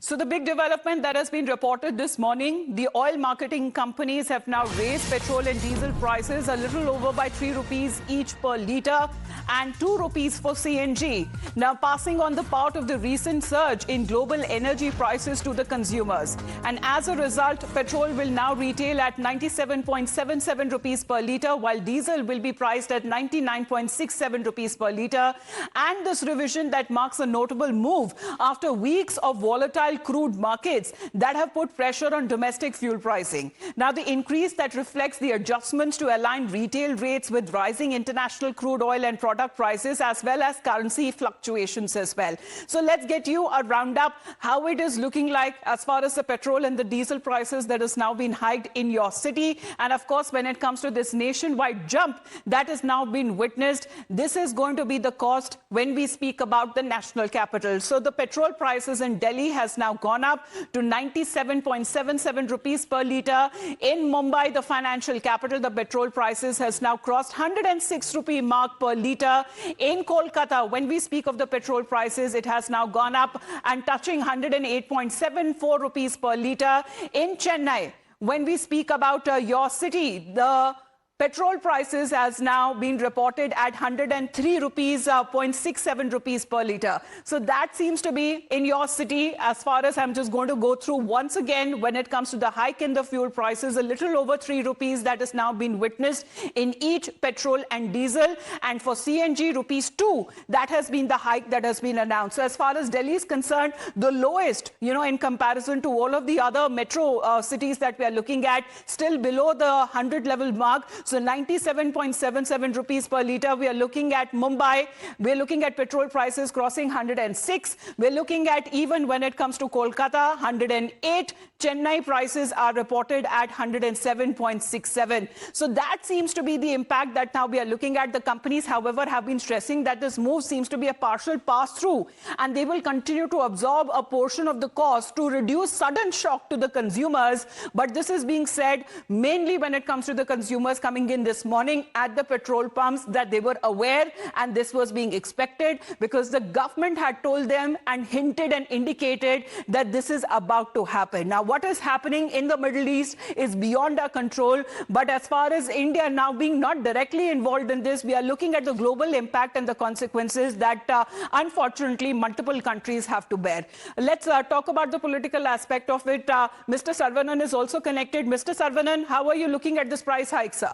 So the big development that has been reported this morning, the oil marketing companies have now raised petrol and diesel prices a little over by 3 rupees each per litre and 2 rupees for CNG. Now passing on the part of the recent surge in global energy prices to the consumers. And as a result, petrol will now retail at 97.77 rupees per litre, while diesel will be priced at 99.67 rupees per litre. And this revision that marks a notable move after weeks of volatile crude markets that have put pressure on domestic fuel pricing. Now, the increase that reflects the adjustments to align retail rates with rising international crude oil and product prices, as well as currency fluctuations as well. So let's get you a roundup how it is looking like as far as the petrol and the diesel prices that has now been hiked in your city. And of course, when it comes to this nationwide jump that has now been witnessed, this is going to be the cost when we speak about the national capital. So the petrol prices in Delhi has now gone up to 97.77 rupees per litre. In Mumbai, the financial capital, the petrol prices has now crossed 106 rupee mark per litre. In Kolkata, when we speak of the petrol prices, it has now gone up and touching 108.74 rupees per litre. In Chennai, when we speak about your city, the petrol prices has now been reported at 103 rupees, 0.67 rupees per litre. So that seems to be in your city. As far as I'm just going to go through once again, when it comes to the hike in the fuel prices, a little over 3 rupees that has now been witnessed in each petrol and diesel. And for CNG, rupees 2, that has been the hike that has been announced. So as far as Delhi is concerned, the lowest, in comparison to all of the other metro cities that we are looking at, still below the 100 level mark. So 97.77 rupees per litre. We are looking at Mumbai. We're looking at petrol prices crossing 106. We're looking at, even when it comes to Kolkata, 108. Chennai prices are reported at 107.67. So that seems to be the impact that now we are looking at. The companies, however, have been stressing that this move seems to be a partial pass-through, and they will continue to absorb a portion of the cost to reduce sudden shock to the consumers. But this is being said mainly when it comes to the consumers coming in this morning at the petrol pumps, that they were aware and this was being expected, because the government had told them and hinted and indicated that this is about to happen. Now, what is happening in the Middle East is beyond our control. But as far as India now being not directly involved in this, we are looking at the global impact and the consequences that unfortunately multiple countries have to bear. Let's talk about the political aspect of it. Mr. Saravanan is also connected. Mr. Saravanan, how are you looking at this price hike, sir?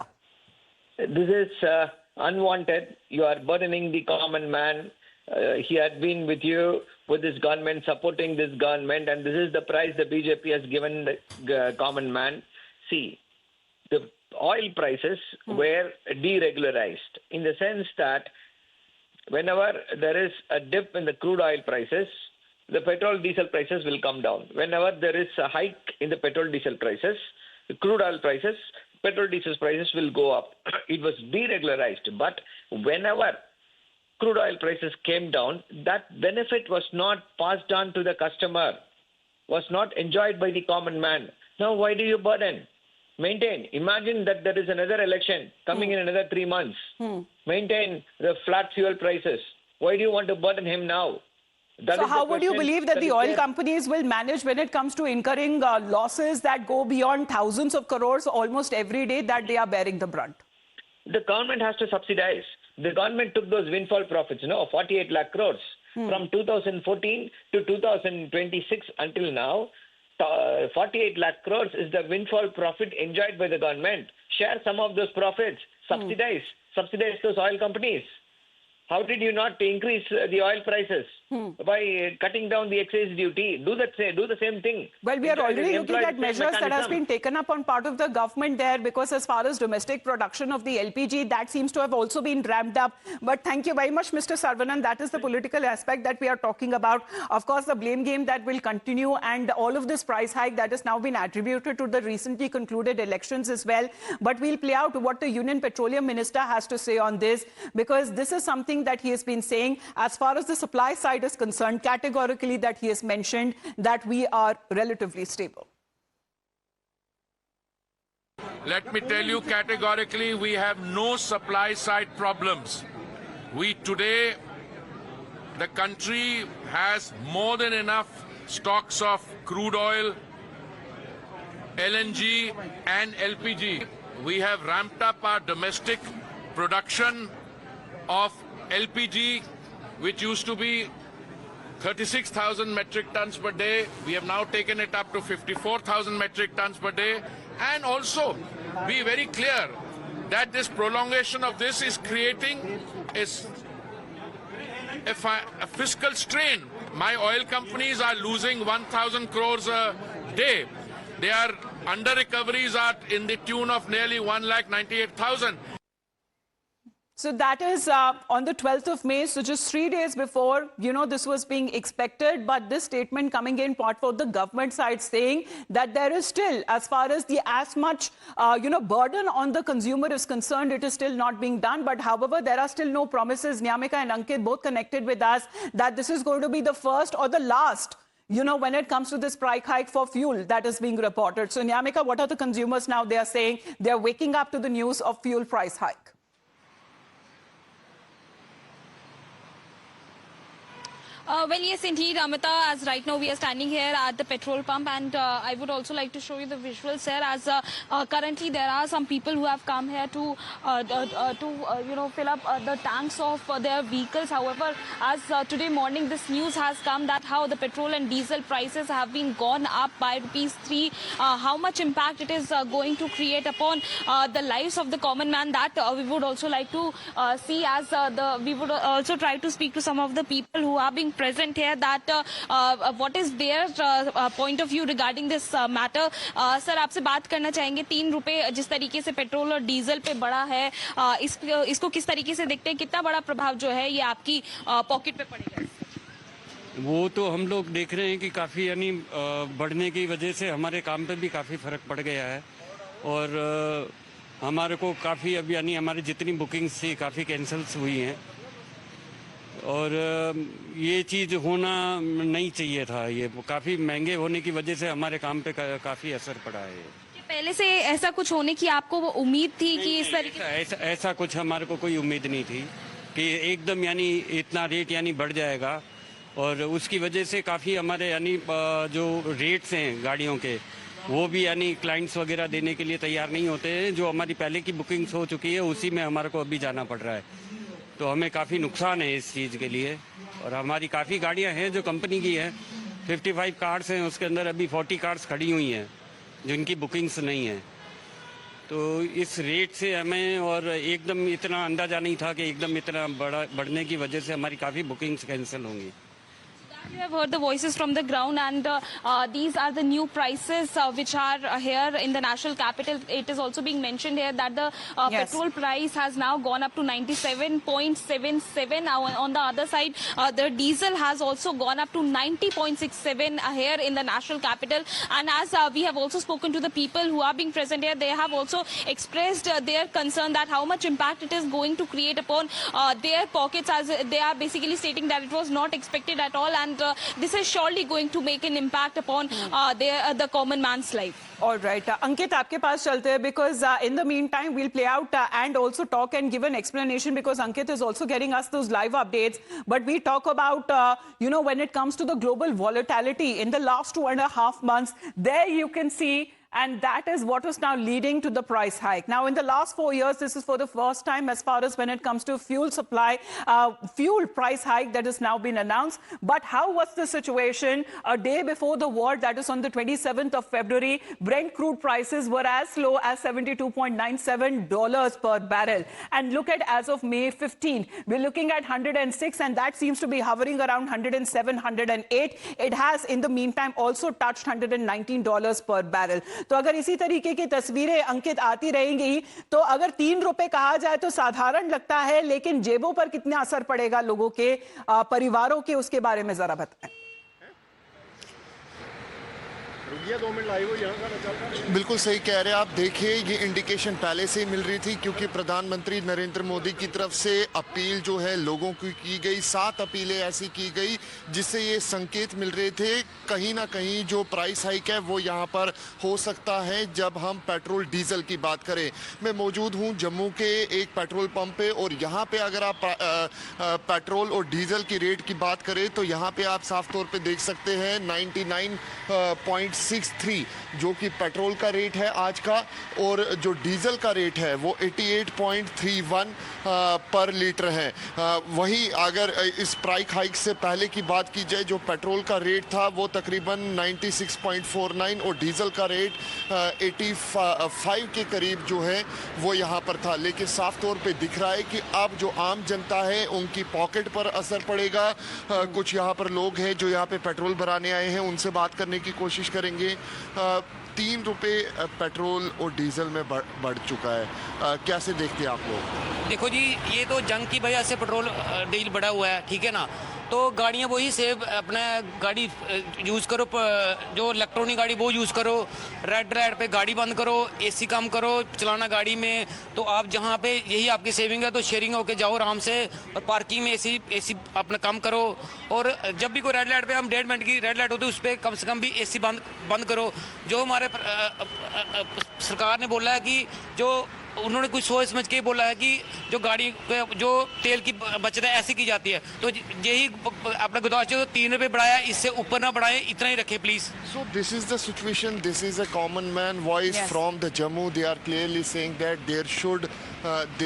This is unwanted. You are burdening the common man. He had been with you, with this government, supporting this government, and this is the price the BJP has given the common man. See, the oil prices were deregularized in the sense that whenever there is a dip in the crude oil prices, the petrol diesel prices will come down. Whenever there is a hike in the petrol diesel prices, the crude oil prices, petrol diesel prices will go up. It was deregularized. But whenever crude oil prices came down, that benefit was not passed on to the customer, was not enjoyed by the common man. Now, why do you burden? Maintain. Imagine that there is another election coming in another 3 months. Maintain the flat fuel prices. Why do you want to burden him now? So how would you believe that the oil companies will manage when it comes to incurring losses that go beyond thousands of crores almost every day that they are bearing the brunt? The government has to subsidize. The government took those windfall profits, 48 lakh crores. From 2014 to 2026 until now, 48 lakh crores is the windfall profit enjoyed by the government. Share some of those profits. Subsidize those oil companies. How did you not increase the oil prices by cutting down the excise duty? Do the same thing. Well, we are already looking at measures that has been taken up on part of the government there, because as far as domestic production of the LPG, that seems to have also been ramped up. But thank you very much, Mr. Saravanan. That is the political aspect that we are talking about. Of course, the blame game that will continue, and all of this price hike that has now been attributed to the recently concluded elections as well. But we'll play out what the Union Petroleum Minister has to say on this, because this is something that he has been saying as far as the supply side is concerned, categorically, that he has mentioned that we are relatively stable. Let me tell you categorically, we have no supply side problems. The country has more than enough stocks of crude oil, LNG and LPG. We have ramped up our domestic production of LPG, which used to be 36,000 metric tons per day. We have now taken it up to 54,000 metric tons per day. And also be very clear that this prolongation of this is creating a fiscal strain. My oil companies are losing 1,000 crores a day. Their under recoveries are in the tune of nearly 1,98,000. So that is on the 12th of May, so just 3 days before, this was being expected. But this statement coming in part for the government side saying that there is still, as far as as much, burden on the consumer is concerned, it is still not being done. But however, there are still no promises. Nyamika and Ankit both connected with us that this is going to be the first or the last, when it comes to this price hike for fuel that is being reported. So Nyamika, what are the consumers now? They are saying they are waking up to the news of fuel price hike. Well, yes, indeed, Amita, as right now we are standing here at the petrol pump, and I would also like to show you the visuals here, as currently there are some people who have come here to fill up the tanks of their vehicles. However, as today morning this news has come that how the petrol and diesel prices have been gone up by ₹3, how much impact it is going to create upon the lives of the common man, that we would also like to see, as we would also try to speak to some of the people who are being present here, that what is their point of view regarding this matter. Sir, आपसे बात करना चाहेंगे, ₹3 जिस तरीके से petrol और diesel पे बढ़ा है, इसको किस तरीके से देखते हैं, कितना बड़ा प्रभाव जो है ये आपकी पॉकेट पे पड़ेगा? वो तो हम लोग देख रहे हैं कि काफ़ी बढ़ने की वजह से हमारे काम पे भी काफ़ी फ़र्क पड़ गया है, और हमारे को काफ़ी अब हमारी जितनी बुकिंग्स थी काफ़ी कैंसल्स हुई हैं, और ये चीज़ होना नहीं चाहिए था। ये काफ़ी महंगे होने की वजह से हमारे काम पे काफ़ी असर पड़ा है। पहले से ऐसा कुछ होने की आपको उम्मीद थी कि इस तरीके ऐसा कुछ हमारे को कोई उम्मीद नहीं थी कि एकदम इतना रेट बढ़ जाएगा, और उसकी वजह से काफ़ी हमारे जो रेट्स हैं गाड़ियों के, वो भी क्लाइंट्स वगैरह देने के लिए तैयार नहीं होते हैं। जो हमारी पहले की बुकिंग्स हो चुकी है उसी में हमारे को अभी जाना पड़ रहा है, तो हमें काफ़ी नुकसान है इस चीज़ के लिए। और हमारी काफ़ी गाड़ियां हैं जो कंपनी की हैं, 55 कार्स हैं, उसके अंदर अभी 40 कार्स खड़ी हुई हैं जिनकी बुकिंग्स नहीं है। तो इस रेट से हमें और एकदम इतना अंदाज़ा नहीं था कि एकदम इतना बढ़ने की वजह से हमारी काफ़ी बुकिंग्स कैंसिल होंगी। You have heard the voices from the ground, and these are the new prices which are here in the national capital. It is also being mentioned here that the petrol price has now gone up to 97.77. On the other side, the diesel has also gone up to 90.67 here in the national capital. And as we have also spoken to the people who are being present here, they have also expressed their concern that how much impact it is going to create upon their pockets, as they are basically stating that it was not expected at all, and this is surely going to make an impact upon the common man's life. All right. Ankit, आपके पास चलते हैं, because in the meantime we'll play out and also talk and give an explanation, because Ankit is also getting us those live updates. But we talk about, when it comes to the global volatility in the last 2.5 months, there you can see. And that is what is now leading to the price hike. Now, in the last 4 years, this is for the first time as far as when it comes to fuel supply, fuel price hike that has now been announced. But how was the situation a day before the war, that is on the 27th of February? Brent crude prices were as low as $72.97 per barrel. And look at as of May 15, we're looking at 106, and that seems to be hovering around 107, 108. It has, in the meantime, also touched $119 per barrel. तो अगर इसी तरीके की तस्वीरें अंकित आती रहेंगी, तो अगर ₹3 कहा जाए तो साधारण लगता है, लेकिन जेबों पर कितना असर पड़ेगा लोगों के, परिवारों के, उसके बारे में जरा बताएं। बिल्कुल सही कह रहे हैं आप। देखिए, ये इंडिकेशन पहले से ही मिल रही थी, क्योंकि प्रधानमंत्री नरेंद्र मोदी की तरफ से अपील जो है लोगों की गई, 7 अपीलें ऐसी की गई जिससे ये संकेत मिल रहे थे कहीं ना कहीं जो प्राइस हाइक है वो यहाँ पर हो सकता है जब हम पेट्रोल डीजल की बात करें। मैं मौजूद हूँ जम्मू के एक पेट्रोल पंप पे, और यहाँ पे अगर आप पेट्रोल और डीजल की रेट की बात करें तो यहाँ पे आप साफ तौर पे देख सकते हैं 99.63 जो कि पेट्रोल का रेट है आज का, और जो डीजल का रेट है वो 88.31 पर लीटर है। वहीं अगर इस प्राइस हाइक से पहले की बात की जाए, जो पेट्रोल का रेट था वो तकरीबन 96.49 और डीजल का रेट 85 के करीब जो है वो यहाँ पर था। लेकिन साफ तौर पे दिख रहा है कि अब जो आम जनता है उनकी पॉकेट पर असर पड़ेगा। कुछ यहाँ पर लोग हैं जो यहाँ पे पेट्रोल भराने आए हैं, उनसे बात करने की कोशिश करेंगे। 3 रुपए पेट्रोल और डीजल में बढ़ चुका है, कैसे देखते हैं आप लोग? देखो जी, ये तो जंग की वजह से पेट्रोल डीजल बढ़ा हुआ है, ठीक है ना। तो गाड़ियाँ वही सेव अपना गाड़ी यूज़ करो, जो इलेक्ट्रॉनिक गाड़ी वो यूज़ करो, रेड लाइट पे गाड़ी बंद करो, एसी कम करो चलाना गाड़ी में। तो आप जहाँ पे यही आपकी सेविंग है तो शेयरिंग होके जाओ आराम से, और पार्किंग में एसी अपना कम करो। और जब भी कोई रेड लाइट पे, हम 1.5 मिनट की रेड लाइट होती है उस पर कम से कम भी एसी बंद करो। जो हमारे सरकार ने बोला है कि जो उन्होंने कुछ सोच समझ के बोला है कि जो गाड़ी जो तेल की बचत है ऐसी की जाती है, तो यही अपना गुजारिश है, 3 रुपये बढ़ाया, इससे ऊपर ना बढ़ाए, इतना ही रखे please. So this is the situation. This is a common man voice from the Jammu. They are clearly saying that they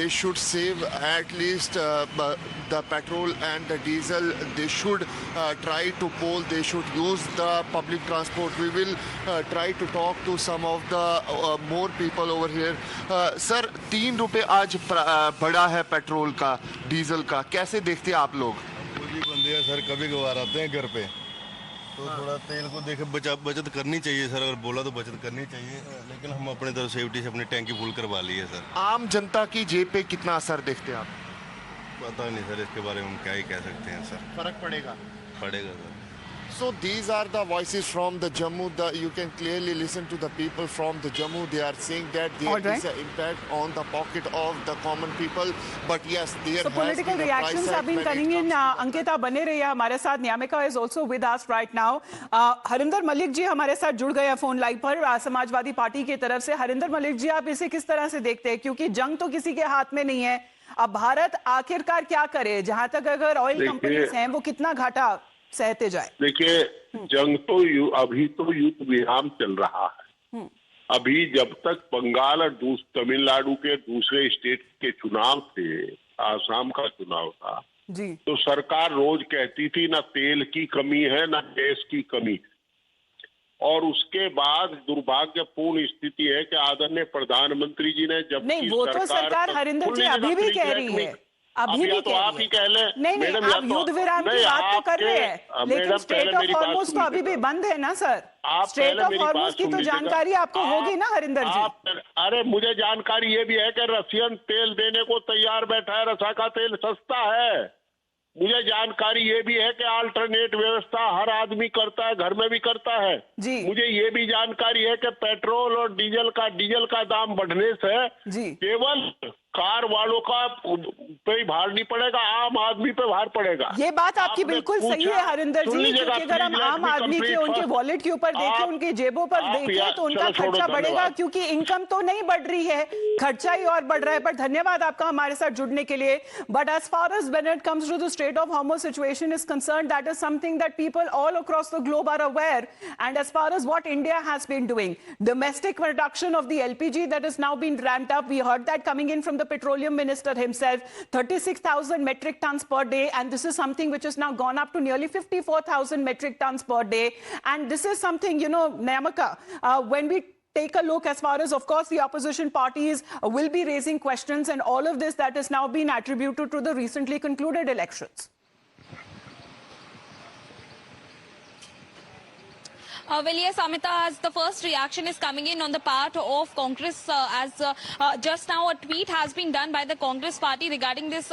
should save at least the petrol and the diesel. They should try to poll. They should use the public transport. We will try to talk to some of the more people over here. Sir, 3 रुपए आज बढ़ा है petrol का, diesel का, कैसे देखते हैं आप लोग? भी बंदे हैं सर, कभी कभार आते हैं घर पे, तो थोड़ा तेल को देखे बचत करनी चाहिए सर। अगर बोला तो बचत करनी चाहिए, लेकिन हम अपने तरफ सेफ्टी से अपनी टैंकी फुल करवा ली है सर। आम जनता की जेब पे कितना असर देखते हैं आप? पता नहीं सर, इसके बारे में हम क्या ही कह सकते हैं सर। फर्क पड़ेगा sir. So these are the voices from the Jammu. You can clearly listen to the people from the Jammu. They are saying that there is an impact on the pocket of the common people. But yes, there so political reactions have been coming in. Ankita बने रही है हमारे साथ. न्यामिका is also with us right now. Harinder Malik ji हमारे साथ जुड़ गए हैं फोन लाइन पर समाजवादी पार्टी की तरफ से. हरिंदर मलिक जी, आप इसे किस तरह से देखते हैं? क्योंकि जंग तो किसी के हाथ में नहीं है. अब भारत आखिरकार क्या करे? जहां तक अगर ऑयल कंपनीज हैं वो कितना घाटा सहते जाए? देखिए, जंग तो अभी तो युद्ध विराम चल रहा है। अभी जब तक बंगाल और तमिलनाडु के दूसरे स्टेट के चुनाव थे, आसाम का चुनाव था जी, तो सरकार रोज कहती थी ना तेल की कमी है ना गैस की कमी है। और उसके बाद दुर्भाग्यपूर्ण स्थिति है कि आदरणीय प्रधानमंत्री जी ने जब नहीं, वो तो सरकार हरिंदर जी अभी भी कह रही है, अभी भी तो आप ही कह ले। नहीं, आप युद्ध विराम की बात तो कर रहे हैं, लेकिन स्ट्रेट ऑफ हॉर्मुज तो अभी भी बंद है ना सर। स्ट्रेट ऑफ हॉर्मुज की तो जानकारी आपको होगी ना हरिंदर जी? अरे मुझे जानकारी ये भी है कि रशियन तेल देने को तैयार बैठा है, रसा का तेल सस्ता है। मुझे जानकारी ये भी है कि अल्टरनेट व्यवस्था हर आदमी करता है, घर में भी करता है जी। मुझे ये भी जानकारी है कि पेट्रोल और डीजल का दाम बढ़ने से केवल कार वालों का पे ही भार नहीं पड़ेगा, आम आदमी पे भार पड़ेगा। ये बात आपकी बिल्कुल सही है हरिंदर जी, क्योंकि अगर हम आम आदमी के उनके वॉलेट के ऊपर देखें, उनकी जेबों पर देखें तो उनका खर्चा बढ़ेगा, क्योंकि इनकम तो नहीं बढ़ रही है, खर्चा ही और बढ़ रहा है। पर धन्यवाद आपका हमारे साथ जुड़ने के लिए। But as far as when it comes to the strait of Hormuz situation is concern, that is something that people all across the globe are aware. And as far as what India has been doing, domestic production of the LPG that is now being ramped up, we heard that coming in from the petroleum minister himself, 36,000 metric tons per day, and this is something which has now gone up to nearly 54,000 metric tons per day. And this is something, you know, Nyamika, when we take a look, as far as of course the opposition parties will be raising questions, and all of this that is now being attributed to the recently concluded elections. Well, yes, Amita, as the first reaction is coming in on the part of Congress, as just now a tweet has been done by the Congress party regarding this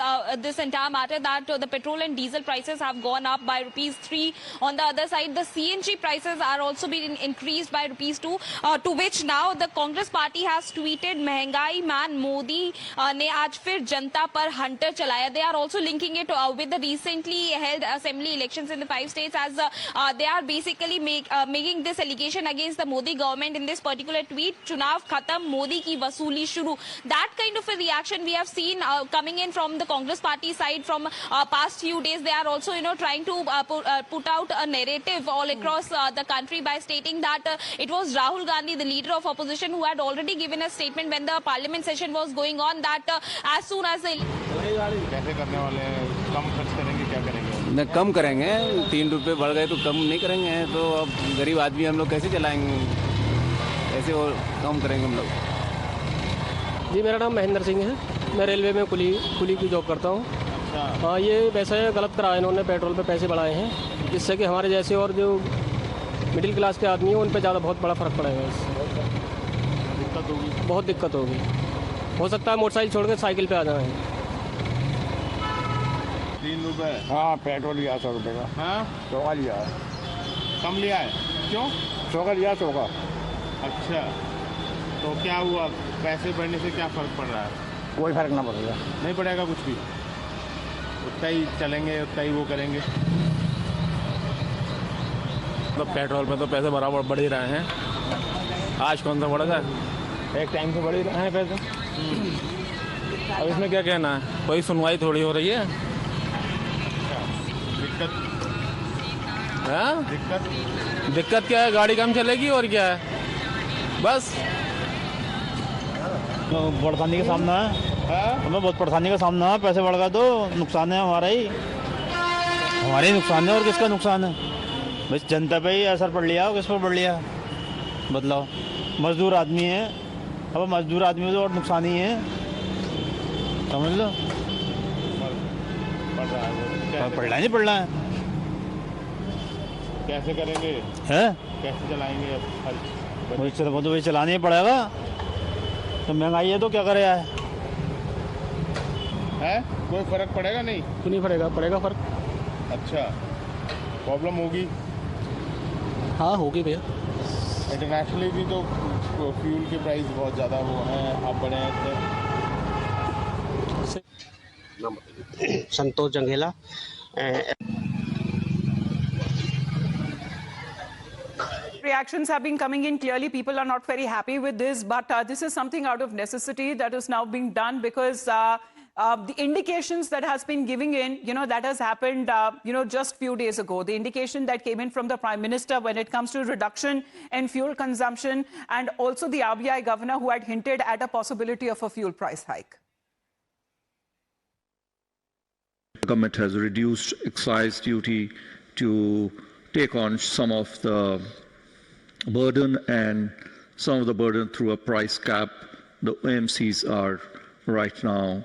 entire matter, that the petrol and diesel prices have gone up by ₹3. On the other side, the CNG prices are also being increased by ₹2. To which now the Congress party has tweeted, "महंगाई man Modi ने आज फिर जनता पर hunter चलाया." They are also linking it with the recently held assembly elections in the 5 states, as they are basically making this allegation against the Modi government in this particular tweet. "Chunav khatam, Modi ki wasuli shuru." That kind of a reaction we have seen coming in from the Congress party side from past few days. They are also, trying to put out a narrative all across the country by stating that it was Rahul Gandhi, the leader of opposition, who had already given a statement when the parliament session was going on, that as soon as the कैसे करने वाले हैं, कम खर्च करेंगे, क्या करेंगे? न कम करेंगे, 3 रुपए बढ़ गए तो कम नहीं करेंगे, तो अब गरीब आदमी हम लोग कैसे चलाएंगे, कैसे और कम करेंगे हम लोग। जी, मेरा नाम महेंद्र सिंह है, मैं रेलवे में कुली की जॉब करता हूँ। हाँ, ये वैसे गलत करा है इन्होंने, पेट्रोल पे पैसे बढ़ाए हैं, जिससे कि हमारे जैसे और जो मिडिल क्लास के आदमी हैं उन पे ज़्यादा बहुत बड़ा फ़र्क पड़ेगा। इससे दिक्कत होगी, बहुत दिक्कत होगी। हो सकता है मोटरसाइकिल छोड़ के साइकिल पे आ जाएँ। 3 रुपए? हाँ, पेट्रोल लिया 100 रुपये का। हाँ, 100 का लिया है। कम लिया है? क्यों? 100 का लिया, 100 का। अच्छा, तो क्या हुआ, पैसे बढ़ने से क्या फ़र्क पड़ रहा है? कोई फर्क ना पड़ेगा। नहीं पड़ेगा कुछ भी, उतना ही चलेंगे, उतना ही वो करेंगे। तो पेट्रोल पे तो पैसे बराबर बढ़ ही रहे हैं, आज कौन सा बढ़ेगा, एक टाइम से बढ़ ही रहे हैं पैसे। अब इसमें क्या कहना है, कोई सुनवाई थोड़ी हो रही है। दिक्कत क्या है, गाड़ी कम चलेगी और क्या है, बस परेशानी का सामना है, हमें बहुत परेशानी का सामना है। पैसे बढ़ गए तो नुकसान है हमारा ही नुकसान है, और किसका नुकसान है? बस जनता पे ही असर पड़ लिया, किस पर पड़ लिया बदलाव। मजदूर आदमी है, अब मजदूर आदमी तो और नुकसान ही है, समझ लो। पढ़ना नहीं पढ़ना है, कैसे करेंगे हैं? कैसे चलाएंगे? वो तो वही चलाना ही पड़ेगा, तो महंगाई है तो क्या करे है? कोई फर्क पड़ेगा? नहीं, क्यों नहीं पड़ेगा फ़र्क। अच्छा, प्रॉब्लम होगी? हाँ, होगी भैया। इंटरनेशनली भी तो फ्यूल के प्राइस बहुत ज़्यादा वो हैं, आप बढ़े हैं। संतोष जंगेला। Reactions have been coming in. Clearly, people are not very happy with this, but this is something out of necessity that is now being done, because the indications that has been giving in, that has happened, just few days ago. The indication that came in from the Prime Minister when it comes to reduction in fuel consumption, and also the RBI governor who had hinted at a possibility of a fuel price hike. The government has reduced excise duty to take on some of the burden, and some of the burden through a price cap the OMCs are right now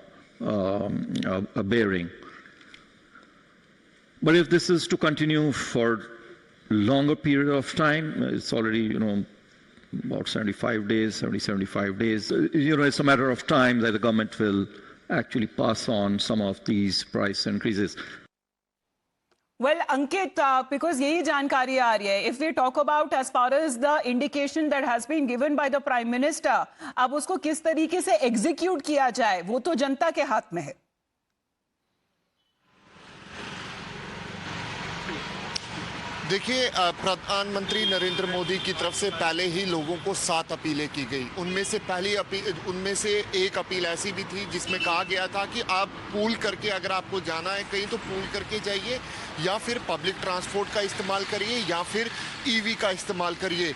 bearing. But if this is to continue for longer period of time, it's already, about 75 days, 75 days, it's a matter of time that the government will actually pass on some of these price increases. Well, Ankit, because यही जानकारी आ रही है, if we talk about as far as the indication that has been given by the Prime Minister, अब उसको किस तरीके से execute किया जाए, वो तो जनता के हाथ में है। देखिए, प्रधानमंत्री नरेंद्र मोदी की तरफ से पहले ही लोगों को 7 अपीलें की गई। उनमें से एक अपील ऐसी भी थी जिसमें कहा गया था कि आप पूल करके, अगर आपको जाना है कहीं तो पूल करके जाइए, या फिर पब्लिक ट्रांसपोर्ट का इस्तेमाल करिए, या फिर ईवी का इस्तेमाल करिए।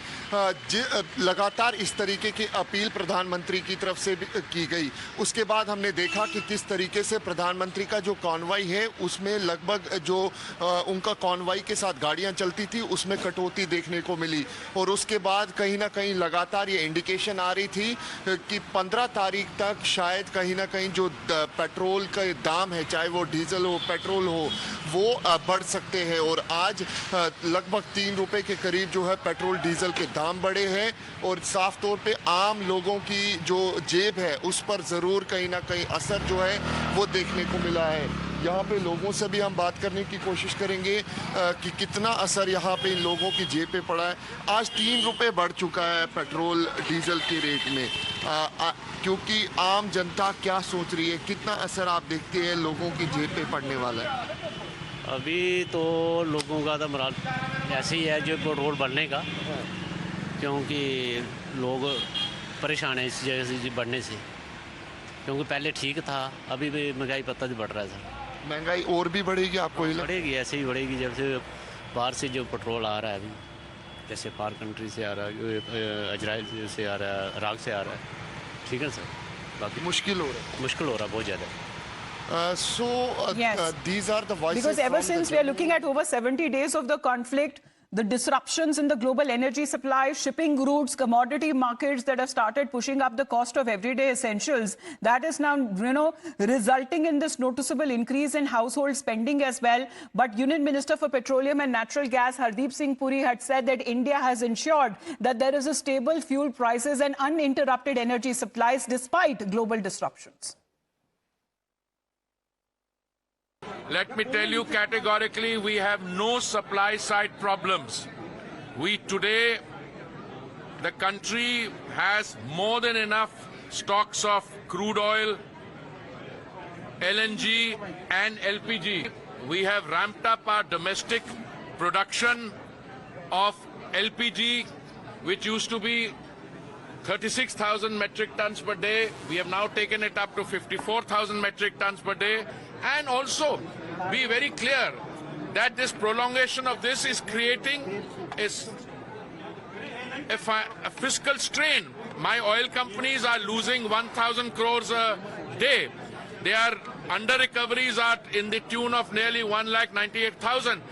लगातार इस तरीके की अपील प्रधानमंत्री की तरफ से की गई। उसके बाद हमने देखा कि किस तरीके से प्रधानमंत्री का जो कॉन्वॉय है उसमें लगभग जो उनका कॉन्वॉय के साथ गाड़ियां चलती थी उसमें कटौती देखने को मिली और उसके बाद कहीं ना कहीं लगातार ये इंडिकेशन आ रही थी कि 15 तारीख तक शायद कहीं ना कहीं जो पेट्रोल का दाम है, चाहे वो डीजल हो पेट्रोल हो, वो बढ़ सकते हैं। और आज लगभग 3 रुपए के करीब जो है पेट्रोल डीजल के दाम बढ़े हैं और साफ तौर पे आम लोगों की जो जेब है उस पर ज़रूर कहीं ना कहीं असर जो है वो देखने को मिला है। यहाँ पे लोगों से भी हम बात करने की कोशिश करेंगे कि कितना असर यहाँ पे इन लोगों की जेब पे पड़ा है। आज 3 रुपए बढ़ चुका है पेट्रोल डीजल के रेट में, क्योंकि आम जनता क्या सोच रही है, कितना असर आप देखते हैं लोगों की जेब पे पड़ने वाला है? अभी तो लोगों का तो मराल ऐसे ही है जो पेट्रोल बढ़ने का, क्योंकि लोग परेशान हैं इस जगह से बढ़ने से, क्योंकि पहले ठीक था, अभी भी महंगाई पता नहीं बढ़ रहा है सर। महंगाई और भी बढ़ेगी आपको? बढ़ेगी, ऐसे ही बढ़ेगी। जब से बाहर से जो पेट्रोल आ रहा है अभी, जैसे पार कंट्री से आ रहा है, इजराइल से आ रहा है, इराक से आ रहा है, ठीक है सर। बाकी मुश्किल हो रहा है बहुत ज़्यादा। These are the voices. Because ever since we are looking at over 70 days of the conflict, the disruptions in the global energy supply, shipping routes, commodity markets that have started pushing up the cost of everyday essentials, that is now, resulting in this noticeable increase in household spending as well. But Union Minister for Petroleum and Natural Gas, Hardeep Singh Puri, had said that India has ensured that there is a stable fuel prices and uninterrupted energy supplies despite global disruptions. Let me tell you categorically, we have no supply side problems. Today, the country has more than enough stocks of crude oil, LNG and LPG. We have ramped up our domestic production of LPG, which used to be 36,000 metric tons per day. We have now taken it up to 54,000 metric tons per day. And also be very clear that this prolongation of this is creating a fiscal strain. My oil companies are losing 1,000 crores a day. Their under recoveries are in the tune of nearly 1,98,000.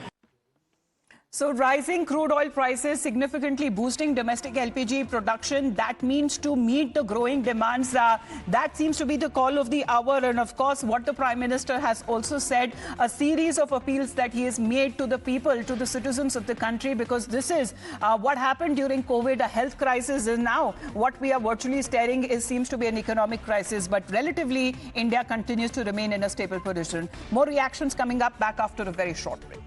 So rising crude oil prices significantly boosting domestic LPG production. That means to meet the growing demands, that seems to be the call of the hour. And of course, what the Prime Minister has also said, a series of appeals that he has made to the people, to the citizens of the country, because this is what happened during COVID, a health crisis. And now what we are virtually staring seems to be an economic crisis. But relatively, India continues to remain in a stable position. More reactions coming up back after a very short break.